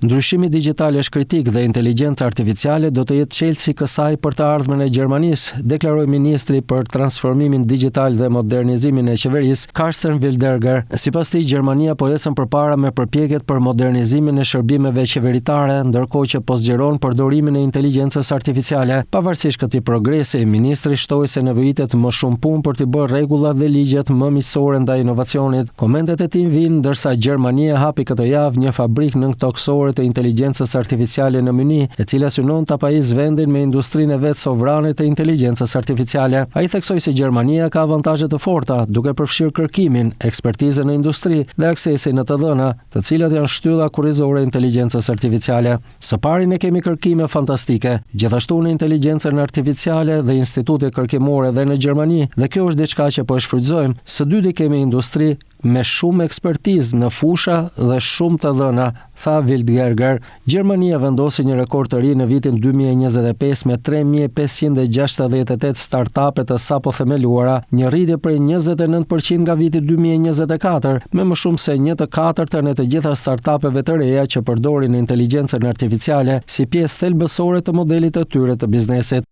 Ndryshimi digjital është kritik dhe inteligjenca artificiale do të jetë çelësi kësaj për të ardhmen e Gjermanisë, deklaroi ministri për transformimin digjital dhe modernizimin e qeverisë, Carsten Wildberger. Sipas tij, Gjermania po ecën përpara me përpjekjet për modernizimin e shërbimeve qeveritare, ndërkohë që po zgjeron përdorimin e inteligjencës artificiale. Pavarësisht këtij progresi, ministri shtoi se nevojitet më shumë punë për të bërë rregullat dhe ligjet më miqësore ndaj inovacionit. Komentet e tij vijnë ndërsa Gjermania hapi këtë javë një fabrikë nëntoksore të inteligjencës artificiale në Myni, e cila synon ta pajisë vendin me industrinë e vet sovrane të inteligjencës artificiale. Ai theksoi se Gjermania ka avantazhe të forta, duke përfshirë kërkimin, ekspertizën në industri dhe aksesin në të dhëna, të cilat janë shtylla kurrizore e inteligjencës artificiale. Së pari ne kemi kërkime fantastike, gjithashtu në inteligjencën artificiale dhe institute kërkimore dhe në Gjermani, dhe kjo është diçka që po e shfrytëzojmë. Së dyti kemi industri me shumë ekspertizë në fusha dhe shumë të dhëna, tha Wildberger. Gjermania vendosi një rekord të ri në vitin 2025 me 3568 startupe të sapo themeluara, një rritje prej 29% nga viti 2024, me më shumë se 1/4 e të gjitha startupeve të reja që përdorin inteligjencën artificiale si pjesë thelbësore të modelit të tyre të biznesit.